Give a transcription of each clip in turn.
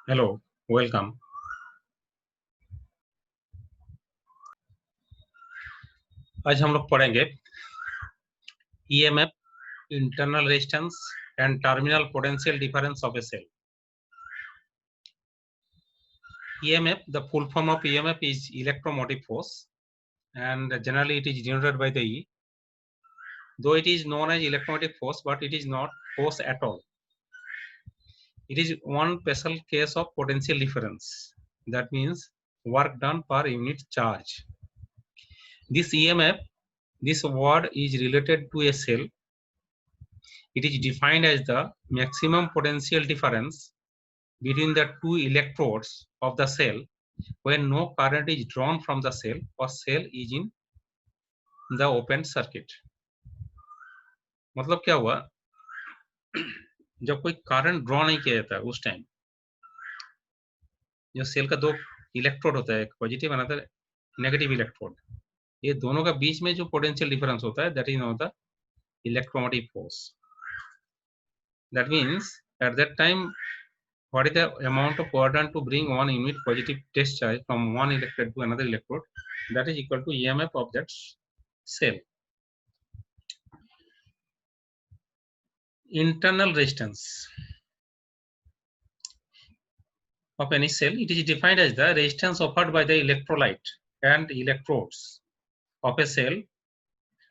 Hello, welcome. आज हम लोग पढ़ेंगे EMF, internal resistance and terminal potential difference of a cell. EMF, the full form of EMF is electromotive force, and generally it is denoted by the E. Though it is known as electromotive force, but it is not force at all. It is one special case of potential difference. That means work done per unit charge. This EMF, this word is related to a cell. It is defined as the maximum potential difference between the two electrodes of the cell when no current is drawn from the cell or cell is in the open circuit. मतलब क्या हुआ, जब कोई current draw नहीं किया जाता उस time जो सेल का दो इलेक्ट्रोड होता है, एक पॉजिटिव अनदर नेगेटिव इलेक्ट्रोड, ये दोनों का बीच में जो पोटेंशियल डिफरेंस होता है that is known the electromotive force. That means eight that time what is the amount of work done to bring one unit positive test charge from one electrode to another electrode, that is equal to EMF of that cell. Internal resistance of any cell, it is defined as the resistance offered by the electrolyte and electrodes of a cell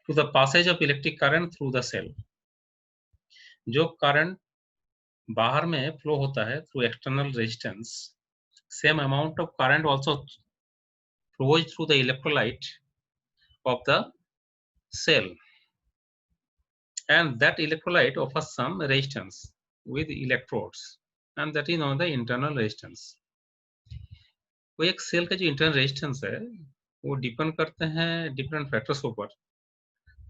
to the passage of electric current through the cell. जो current बाहर में flow होता है through external resistance, same amount of current also flows through the electrolyte of the cell, and that electrolyte offers some resistance with electrodes, and that is known the internal resistance. वो एक cell का जो internal resistance है वो depend करते हैं different factors के ऊपर.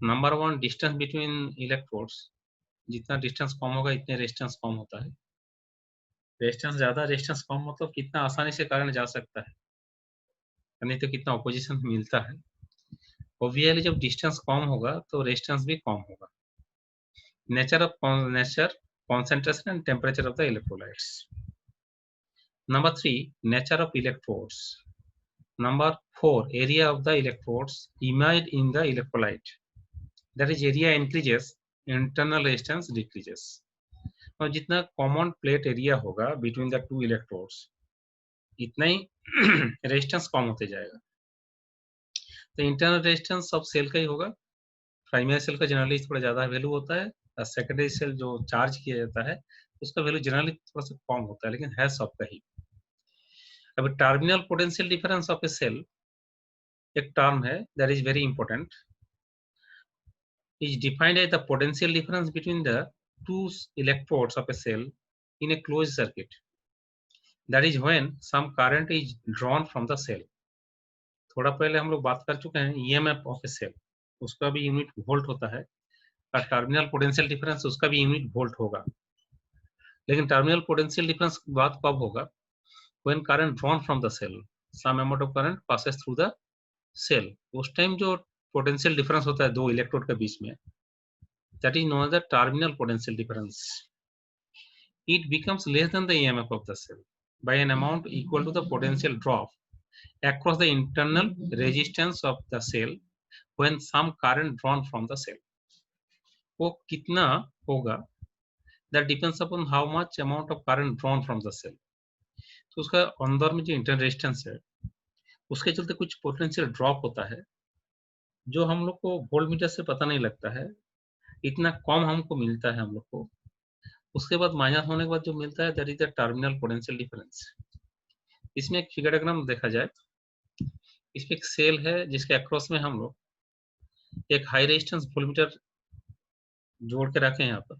Number one, distance between electrodes. जितना डिस्टेंस कम होगा इतने रेजिस्टेंस कम होता है. रेजिस्टेंस ज्यादा, रेजिस्टेंस कम, मतलब कितना आसानी से करंट जा सकता है, नहीं तो कितना ऑपोजिशन मिलता है. ऑब्वियसली जब डिस्टेंस कम होगा तो रेजिस्टेंस भी कम होगा. Nature, concentration and temperature of the electrolytes. Number 3, nature of electrodes. Number 4, area of the electrodes emerged in the electrolyte. That is, area increases, internal resistance decreases. और जितना common plate area होगा between the two electrodes इतना ही resistance कम होते जाएगा. तो internal resistance सब cell का ही होगा. प्राइमरी सेल का जनरली थोड़ा ज्यादा वैल्यू होता है, और सेकेंडरी सेल जो चार्ज किया जाता है उसका वैल्यू जनरली थोड़ा सा कम होता है, लेकिन है सबका ही. अब terminal potential difference of a cell एक टर्म है that is very important. is defined as the potential difference between the two electrodes of a cell in a closed circuit. That is when some current is drawn from the cell. थोड़ा पहले हम लोग बात कर चुके हैं EMF of a cell, उसका भी यूनिट वोल्ट होता है, और टर्मिनल पोटेंशियल डिफरेंस उसका भी यूनिट वोल्ट होगा. लेकिन टर्मिनल पोटेंशियल डिफरेंस की बात कब होगा? when current drawn from the cell, some amount of current passes through the cell. उस टाइम जो पोटेंशियल डिफरेंस होता है दो इलेक्ट्रोड के बीच में, that is known as the terminal potential difference. It becomes less than the EMF of the cell by an amount equal to the potential drop across the internal resistance of the cell when some current drawn from the cell. वो कितना होगा? That depends upon how much amount of current drawn from the cell. तो उसका अंदर में जो internal resistance है उसके चलते कुछ पोटेंशियल ड्रॉप होता है जो हम लोग को वोल्टमीटर से पता नहीं लगता है, इतना कम हमको मिलता है हम लोग को. उसके बाद माइनस होने के बाद जो मिलता है that is the terminal potential difference. इसमें एक फिगर डायग्राम देखा जाए, इसमें एक सेल है जिसके अक्रॉस में हम लोग एक हाई रेजिस्टेंस वोल्टमीटर जोड़ के रखे हैं यहाँ पर.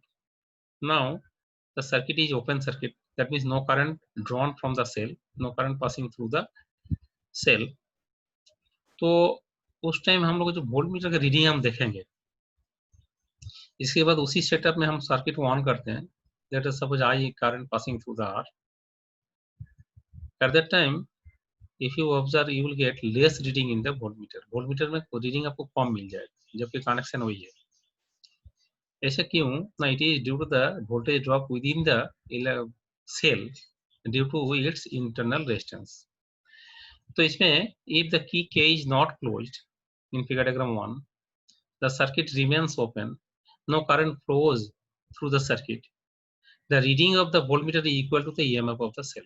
Now the circuit is open circuit, that means no current drawn from the cell, no current passing through the cell. तो उस टाइम हम लोग जो वोल्टमीटर का रीडिंग हम देखेंगे, इसके बाद उसी सेटअप में हम सर्किट को ऑन करते हैं. Let us suppose I current passing through the R. At that time if you observe you will get less reading in the voltmeter. voltmeter में रीडिंग आपको कम मिल जाएगा जबकि कनेक्शन वही है. ऐसा क्यों ना? It is due to the voltage drop within the cell due to its internal resistance. तो इसमें if the key K is not closed in figure diagram 1, the circuit remains open, no current flows through the circuit. The reading of the voltmeter is equal to the EMF of the cell.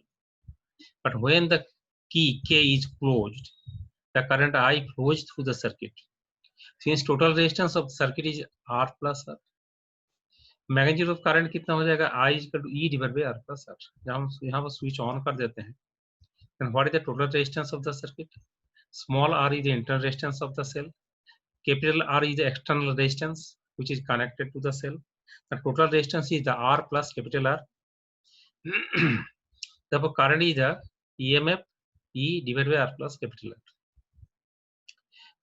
But when the key K is closed, the current I flows through the circuit. Since total resistance of the circuit is R plus R, magnitude of current कितना हो जाएगा, I equal to E divide by R plus R। जब हम यहाँ पर switch on कर देते हैं, then what is the total resistance of the circuit? Small r is the internal resistance of the cell. Capital R is the external resistance which is connected to the cell. The total resistance is the R plus capital R. Therefore, current is the EMF E divided by R plus capital R.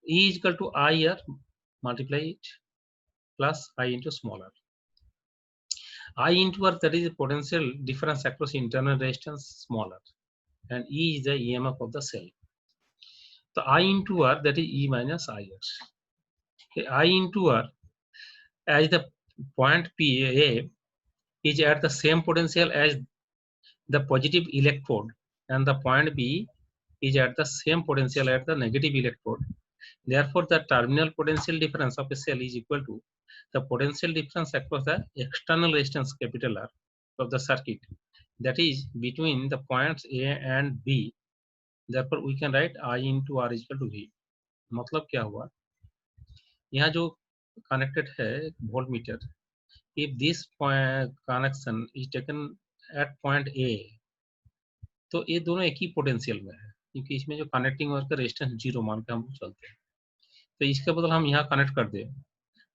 E is equal to IR, multiply it, plus I into small r. I into R, that is the potential difference across internal resistance small r, and E is the EMF of the cell. So I into R, that is E minus IR. Okay, I into R, as the point PA is at the same potential as the positive electrode, and the point B is at the same potential at the negative electrode. Therefore, the terminal potential difference of a cell is equal to the potential difference across the external resistance capital R of the circuit, that is between the points A and B. Therefore, we can write I into R is equal to V. मतलब क्या हुआ, यहाँ जो connected है voltmeter, if this point connection is taken at point A, तो ये दोनों एक ही पोटेंशियल में है, क्योंकि इसमें जो कनेक्टिंग वायर का रेजिस्टेंस 0 मान के हम लोग चलते हैं। तो इसके बदल हम यहाँ कनेक्ट कर दें,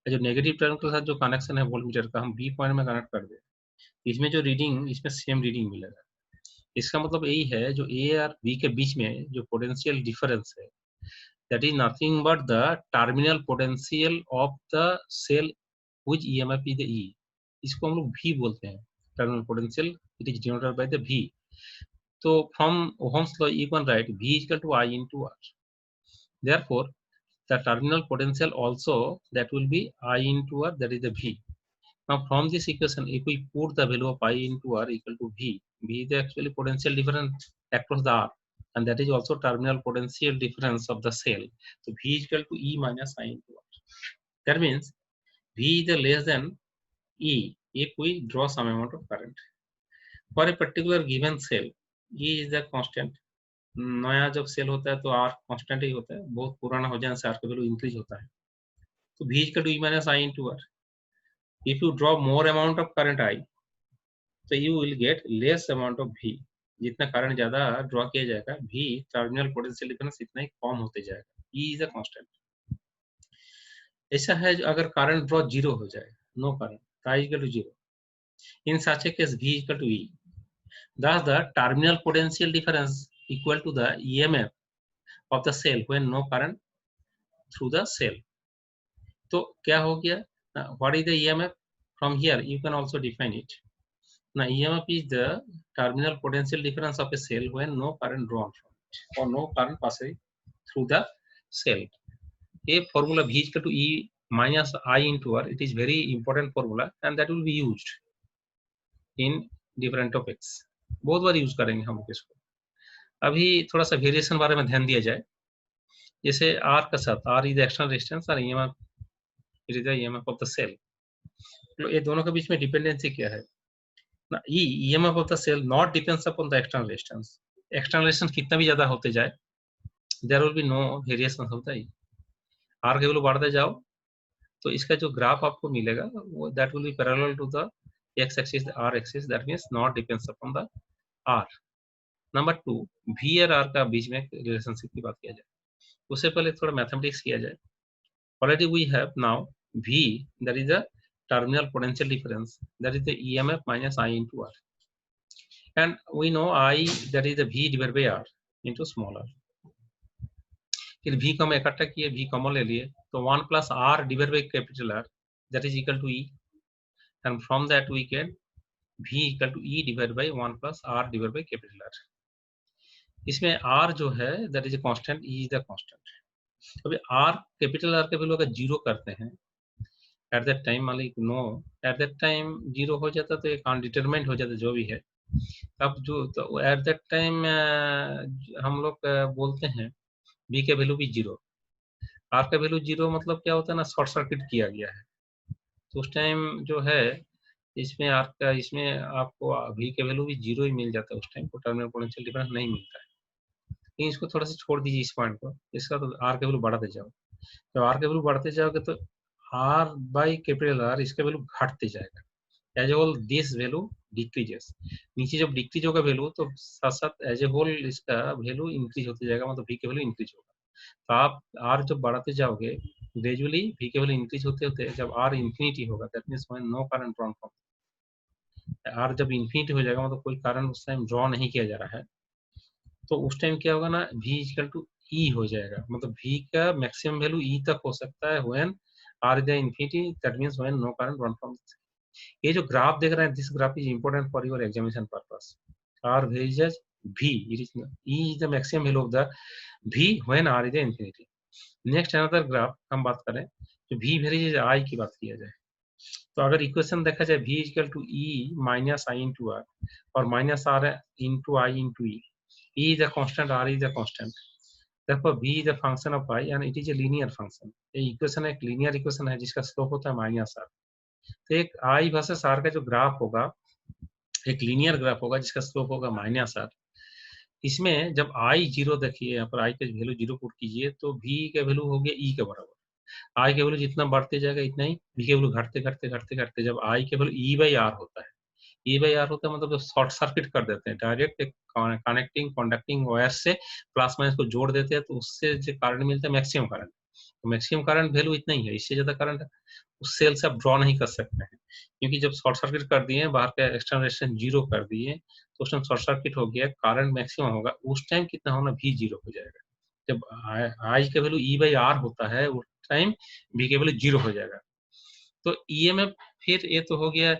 जो नेगेटिव टर्मिनल के साथ जो कनेक्शन है वोल्टमीटर का, हम बी पॉइंट में कनेक्ट कर दें, इसमें जो रीडिंग, इसमें सेम रीडिंग मिलेगा। इसका मतलब यही है, जो ए और बी के बीच में जो पोटेंशियल डिफरेंस है, that is nothing but the terminal potential of the cell which EMF is the E. इसको हम लोग भी बोलते हैं, terminal potential, it is denoted by the V. तो from Ohm's law you can write V equal to I into R. Therefore, the terminal potential also that will be I into R, that is the V. Now from this equation, if we put the value of I into R equal to V is the actually potential difference across the R, and that is also terminal potential difference of the cell. So V is equal to E minus I into R. That means V is the less than E if we draw some amount of current. For a particular given cell, E is the constant. नया जब cell होता है तो R constant ही होता है, बहुत पुराना हो जाने से R का वैल्यू इंक्रीज होता है। तो V equal to E minus I into R. If you draw more amount of current I, तो you will get less amount of V. जितना करंट ज्यादा ड्रॉ किया जाएगा, V टर्मिनल पोटेंशियल डिफरेंस इतना ही कम होते जाएगा। E is a constant. ऐसा है अगर करंट ड्रॉ 0 हो जाए, no current, I equal to 0. In such a case, V equal to E. Thus, the terminal potential difference equal to the EMF of the cell when no current through the cell. तो क्या हो गया? What is the EMF? From here you can also define it. Now EMF is the terminal potential difference of a cell when no current drawn from it or no current passing through the cell. A formula V is equal to E minus I into R. It is very important formula and that will be used in different topics. बहुत बार use करेंगे हम लोग इसको। अभी थोड़ा सा variation बारे में ध्यान दिया जाए। जैसे R का साथ, R is the external resistance और EMF it is the EMF of the cell. तो ये दोनों के बीच में डिपेंडेंसी क्या है ना? EMF of the cell not depends upon the external resistance. External resistance कितना भी ज्यादा होते जाए, there will be no variation होता ही। R के वैल्यू बढ़ते जाओ तो इसका जो ग्राफ आपको मिलेगा वो that will be parallel to the x axis, the R axis, that means not depends upon the R. Number 2, V और R का बीच में रिलेशनशिप की बात किया जाए, उससे पहले थोड़ा मैथमेटिक्स किया जाए। Already we have now V, that is the terminal potential difference, that is the EMF minus I into R, and we know I, that is the V divided by R into small r. फिर V को हम इकट्ठा किए, V common ले लिए, तो 1 plus R divided by capital R, that is equal to E, and from that we get V equal to E divided by 1 plus R divided by capital R. इसमें R जो है that is a constant, E is the constant. अभी R capital R के value अगर 0 करते हैं eight that time, मान लीजिए नो, एट दैट टाइम 0 हो जाता तो एक अनडिटरमाइंड हो जाता जो भी है, अब जो तो एट दैट टाइम हम लोग बोलते हैं V का वैल्यू भी 0, R का वैल्यू 0 मतलब क्या होता है ना, शॉर्ट सर्किट किया गया है। तो उस टाइम जो है इसमें R का, इसमें आपको V का वैल्यू भी 0 ही मिल जाता है, उस टाइम को टर्मिनल पोटेंशियल डिफरेंस नहीं मिलता है। लेकिन इसको थोड़ा सा छोड़ दीजिए इस पॉइंट को, इसका तो R का वैल्यू बढ़ाते जाओ। जब R का वैल्यू बढ़ते जाओगे तो R बाई कैपिटल R इसका वैल्यू घटते जाएगा। As a whole this value decreases, नीचे जब डिक्रीज होगा वैल्यू तो साथ साथ एज ए होल इसका वैल्यू इंक्रीज होते जाएगा, मतलब V का वैल्यू इंक्रीज होगा। तो आप R जब बढ़ाते जाओगे ग्रेजुअली V का वैल्यू इंक्रीज होते होते जब R इंफिनिटी होगा, that means when no current drawn from R, जब इंफिनिटी हो जाएगा मतलब कोई करंट उस टाइम ड्रॉ नहीं किया जा रहा है, तो उस टाइम क्या होगा ना, V इक्वल टू E हो जाएगा, मतलब V का मैक्सिमम वैल्यू E तक हो सकता है when R is infinity, that means when no current drawn from. ये जो ग्राफ देख रहे हैं, this graph is important for your examination purpose. R varies V, it is E is the maximum value of the V when R is infinity. Next another graph हम बात करें तो V varies I की बात किया जाए, तो अगर इक्वेशन देखा जाए V equal to E minus I into R और minus R into I into E, E is a constant, R is a constant, therefore V is a function of I and it is a linear function। ये equation एक linear equation है जिसका slope होता है minus R। तो एक I versus R का जो ग्राफ होगा, एक लीनियर ग्राफ होगा जिसका स्लोप होगा माइनस R। इसमें जब I 0 देखिए, यहाँ पर I का वैल्यू 0 पुट कीजिए तो V का वैल्यू हो गया E के बराबर। I का वैल्यू जितना बढ़ते जाएगा इतना ही V का वैल्यू घटते घटते घटते घटते जब I के वैल्यू E बाई R होता है, E बाई R होता है मतलब शॉर्ट सर्किट कर देते हैं, डायरेक्ट एक कनेक्टिंग कंडक्टिंग वायर से प्लस माइनस को जोड़ देते हैं, तो उससे जो करंट मिलता है मैक्सिमम करंट। तो मैक्सिमम करंट वैल्यू इतना ही है, इससे ज्यादा करंट उस सेल से आप ड्रॉ नहीं कर सकते हैं, क्योंकि जब शॉर्ट सर्किट कर दिए, बाहर का एक्सटर्नल रेजिस्टेंस 0 कर दिए, तो उस टाइम शॉर्ट सर्किट हो गया, करंट मैक्सिमम होगा, उस टाइम कितना होना V 0 हो जाएगा। जब I का वैल्यू E बाई R होता है उस टाइम V का वैल्यू 0 हो जाएगा। तो EMF, फिर ये तो हो गया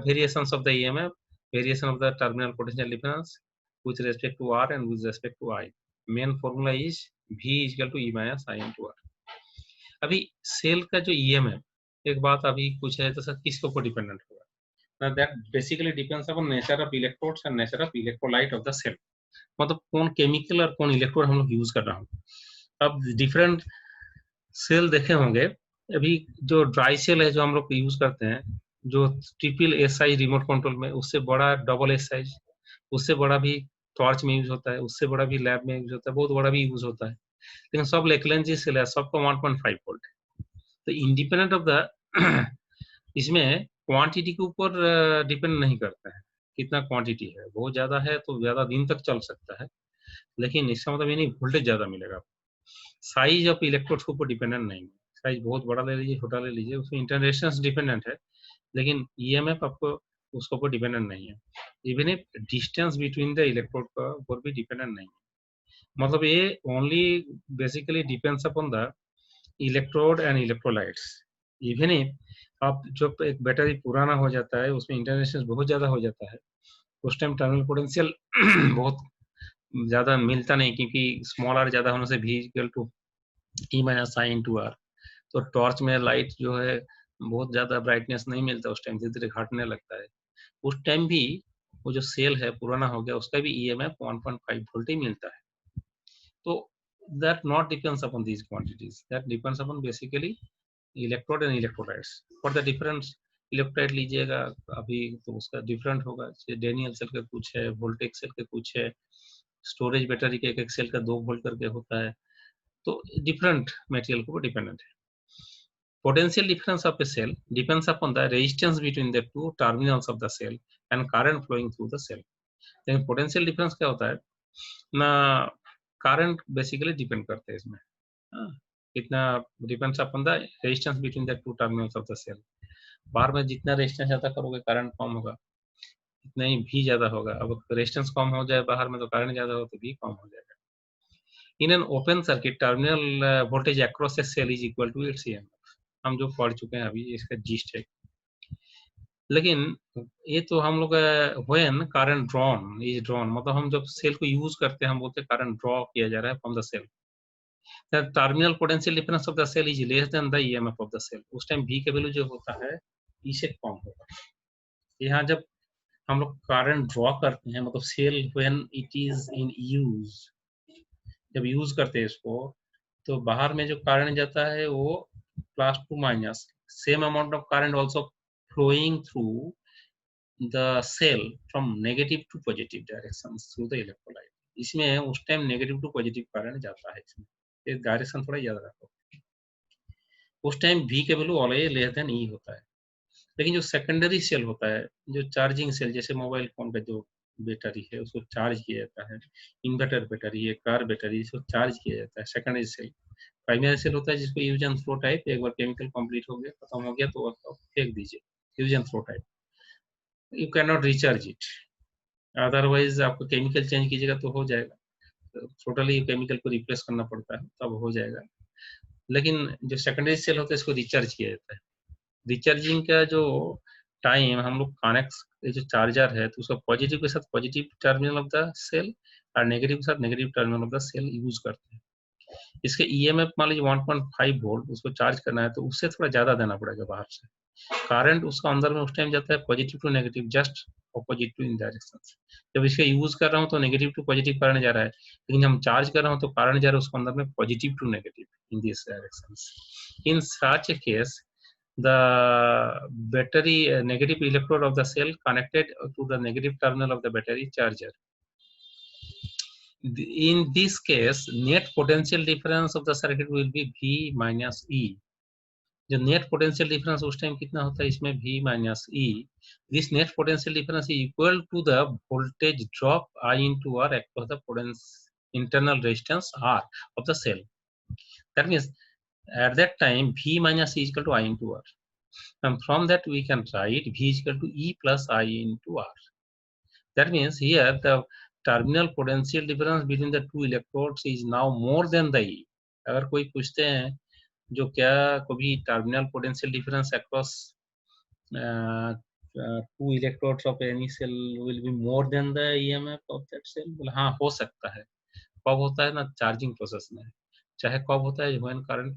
variations of the EMF, variation of the terminal potential difference with respect to R and with respect to I. Main formula is V is equal to E minus I into R. अभी cell का जो EMF, एक बात अभी पूछा है तो sir किसके ऊपर डिपेंडेंट होगा, ना that basically depends upon nature of electrodes and nature of electrolyte of the cell, मतलब कौन केमिकल और कौन इलेक्ट्रोड हम लोग यूज कर रहा हूँ। अब डिफरेंट सेल देखे होंगे, अभी जो ड्राई सेल है जो हम लोग यूज करते हैं, जो triple S size remote control में, उससे बड़ा डबल एस साइज, उससे बड़ा भी टॉर्च में यूज होता है, उससे बड़ा भी लैब में यूज होता है, बहुत बड़ा भी यूज होता है, लेकिन सब लेक्लेंजी सेल है, सबका 1.5 वोल्ट। तो इंडिपेंडेंट ऑफ द इसमें क्वांटिटी के ऊपर डिपेंड नहीं करता है, कितना क्वांटिटी है, बहुत ज्यादा है तो ज्यादा दिन तक चल सकता है, लेकिन इसका मतलब ये नहीं वोल्टेज ज्यादा मिलेगा। साइज ऑफ इलेक्ट्रोड्स के ऊपर डिपेंडेंट नहीं है, साइज बहुत बड़ा ले लीजिए छोटा ले लीजिए, उसमें इंटरनेशनल डिपेंडेंट है, लेकिन ईएमएफ आपको उसके ऊपर डिपेंडेंट नहीं है। Even if distance between the electrode का ऊपर भी डिपेंडेंट नहीं है, मतलब ये only basically depends upon the electrode and electrolytes. Even if आप जब एक बैटरी पुराना हो जाता है, उसमें इंटरनेशनल बहुत ज्यादा हो जाता है, उस टाइम टर्मिनल पोटेंशियल बहुत ज्यादा मिलता नहीं, क्योंकि स्मॉल आर ज्यादा होने से V equal to E minus I into R, तो टॉर्च में लाइट जो है बहुत ज्यादा ब्राइटनेस नहीं मिलता, उस टाइम धीरे धीरे घटने लगता है। उस टाइम भी वो जो सेल है पुराना हो गया, उसका भी EMF 1.5 वोल्ट ही मिलता है। तो that not depends upon these quantities, that depends upon basically electrode and electrolytes। for the difference electrolyte लीजिएगा अभी तो उसका डिफरेंट होगा, डेनियल सेल का कुछ है, वोल्टेक सेल का कुछ है, स्टोरेज बैटरी के एक एक सेल का 2 वोल्ट करके होता है, तो डिफरेंट मटेरियल के ऊपर डिपेंडेंट है। Potential difference of a cell depends upon the resistance between the two terminals of the cell and current flowing through the cell। लेकिन पोटेंशियल डिफरेंस क्या होता है ना, करंट बेसिकली डिपेंड करते हैं इसमें, हाँ, कितना depends upon the resistance between the two terminals of the cell. बाहर में जितना रेजिस्टेंस ज्यादा करोगे करंट कम होगा, इतना ही भी ज्यादा होगा। अब रेजिस्टेंस कम हो जाए बाहर में तो करंट ज्यादा हो तो भी कम हो जाएगा। In an open circuit terminal voltage across a cell is equal to its EMF। हम जो पढ़ चुके हैं अभी, इसका जिस्ट है। लेकिन ये तो हम लोग when current drawn is drawn, मतलब हम जब सेल को यूज करते हैं हम बोलते हैं करंट ड्रॉ किया जा रहा है from the cell, the terminal potential difference of the cell is less than the EMF of the cell. उस टाइम V का वैल्यू जो होता है E से कम होगा। यहाँ जब हम लोग करंट ड्रॉ करते हैं, मतलब cell when it is in use, जब यूज करते हैं इसको तो बाहर में जो करंट जाता है वो plus to minus same amount of current also flowing through the cell from negative to positive direction through the electrolyte. इसमें उस time negative to positive current जाता है, इसमें ये डायरेक्शन थोड़ा याद रखो। उस टाइम V के value always less than E होता है। लेकिन जो सेकेंडरी सेल होता है, जो चार्जिंग सेल, जैसे मोबाइल फोन का जो बैटरी है उसको चार्ज किया जाता है, इन्वर्टर बैटरी है, कार बैटरी, इसको चार्ज किया जाता है सेकेंडरी सेल। प्राइमरी सेल होता है जिसको यूज एंड थ्रो टाइप, एक बार केमिकल कंप्लीट हो गया, खत्म हो गया तो फेंक दीजिए, use and throw type. You can not recharge it, otherwise आपको केमिकल चेंज कीजिएगा तो हो जाएगा, टोटली केमिकल को रिप्लेस करना पड़ता है तब हो जाएगा। लेकिन जो सेकेंडरी सेल होता है इसको रिचार्ज किया जाता है। रिचार्जिंग का जो टाइम हम लोग कनेक्ट, जो चार्जर है तो उसका पॉजिटिव के साथ positive terminal of the cell और नेगेटिव के साथ negative terminal of the cell use करते हैं। इसके ईएमएफ मान लीजिए 1.5 वोल्ट, उसको चार्ज करना है तो उससे थोड़ा ज्यादा देना पड़ेगा बाहर से। करंट उसका अंदर में उस टाइम जाता है positive to negative, just opposite to in direction. जब इसका यूज कर रहा हूँ तो नेगेटिव टू पॉजिटिव करंट जा रहा है, लेकिन हम चार्ज कर रहा हूँ तो करंट जा रहा है उसके अंदर में positive to negative in this direction. In such a case the battery negative electrode of the cell connected to the negative terminal of the battery charger. In this case, net potential difference of the circuit will be V minus E. जो net potential difference उस time कितना होता है इसमें V minus E. This net potential difference is equal to the voltage drop I into R across the internal resistance R of the cell. That means at that time V minus E is equal to I into R. And from that we can write V is equal to E plus I into R. That means here the terminal potential difference between the two electrodes is now more than the E. अगर कोई पूछते हैं जो क्या कभी terminal potential difference across two electrodes of any cell will be more than the EMF of that cell? बोला हाँ हो सकता है। कब होता है ना, चार्जिंग प्रोसेस में, चाहे कब होता है when current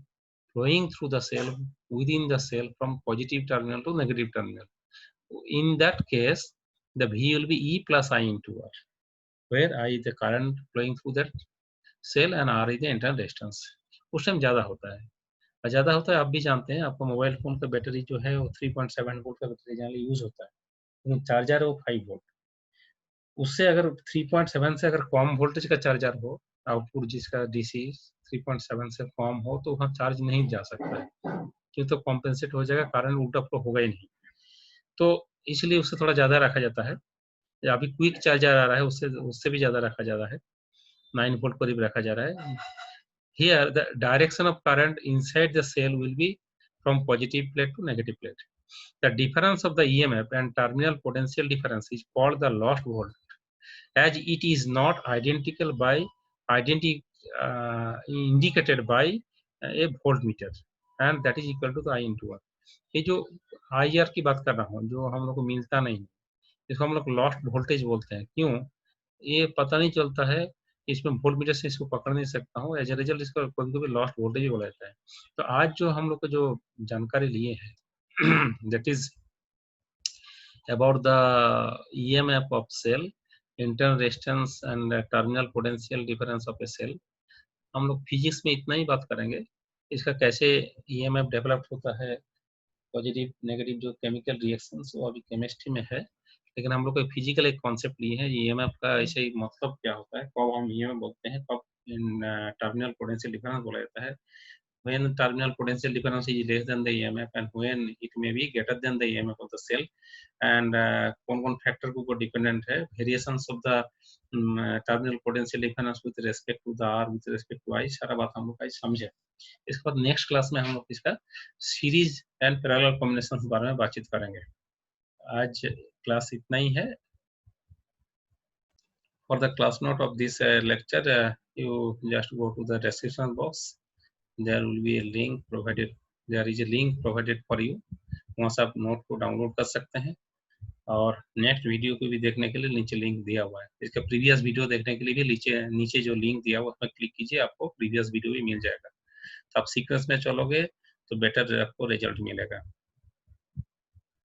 flowing through the cell within the cell from positive terminal to negative terminal. In that case the V will be E plus I into R, where I is the current flowing through that cell and R is the internal resistance. उस time ज्यादा होता है, और ज्यादा होता है आप भी जानते हैं, आपका मोबाइल फोन का बैटरी जो है वो 3.7 वोल्ट का बैटरी जनरली यूज होता है, लेकिन चार्जर है वो 5 वोल्ट। उससे अगर 3.7 से अगर कम वोल्टेज का चार्जर हो, आउटपुट जिसका डीसी 3.7 से कम हो तो वहाँ चार्ज नहीं जा सकता है, क्यों तो कॉम्पेंसेट हो जाएगा, कारण उल्टा फ्लो होगा ही नहीं, तो इसलिए उससे थोड़ा ज्यादा रखा जाता है। अभी क्विक चार्जर आ रहा है उससे उससे भी ज्यादा रखा जा रहा है, 9 वोल्ट करीब रखा जा रहा है। Here the direction of current inside the cell will be from positive plate to negative plate. The difference of the EMF and terminal potential difference is called the lost voltage, as it is not identical by indicated by a voltmeter, and that is equal to the I into R. ये जो IR की बात कर रहा हूँ जो हम लोग को मिलता नहीं, इसको हम लोग लॉस्ट वोल्टेज बोलते हैं। क्यों? ये पता नहीं चलता है, इसमें वोल्टमीटर से इसको पकड़ नहीं सकता हूँ, एज ए रिजल्ट इसको कभी कभी लॉस्ट वोल्टेज भी बोला जाता है। तो आज जो हम लोग को जो जानकारी लिए हैं that is about the EMF of cell, internal resistance and terminal potential difference of a cell. हम लोग फिजिक्स में इतना ही बात करेंगे, इसका कैसे EMF डेवलप होता है, पॉजिटिव नेगेटिव जो केमिकल रिएक्शंस वो अभी केमिस्ट्री में है, लेकिन हम लोग को फिजिकल एक कॉन्सेप्ट लिए है EMF का, ऐसे ही मतलब क्या होता है, कब हम EMF बोलते हैं, कब टर्मिनल पोटेंशियल डिफरेंस बोला जाता है, when terminal potential difference is less than the EMF and when it may be greater than the EMF of the cell, and कौन-कौन फैक्टर के ऊपर डिपेंडेंट है, variations of the terminal potential difference with respect to the R, with respect to I, सारा बात हम लोग आज समझे। इसके बाद नेक्स्ट क्लास में हम लोग इसका सीरीज एंड पैरेलल कॉम्बिनेशन के बारे में बातचीत करेंगे। आज क्लास इतना ही है। For the class note of this lecture, you just go to the description box. There will be a link provided. There is a link provided for you. वहाँ से आप नोट को डाउनलोड कर सकते हैं, और नेक्स्ट वीडियो को भी देखने के लिए नीचे लिंक दिया हुआ है। इसका प्रीवियस वीडियो देखने के लिए भी नीचे जो लिंक दिया हुआ है उसमें क्लिक कीजिए, आपको प्रीवियस वीडियो भी मिल जाएगा। तो आप सीक्वेंस में चलोगे तो बेटर आपको रिजल्ट मिलेगा।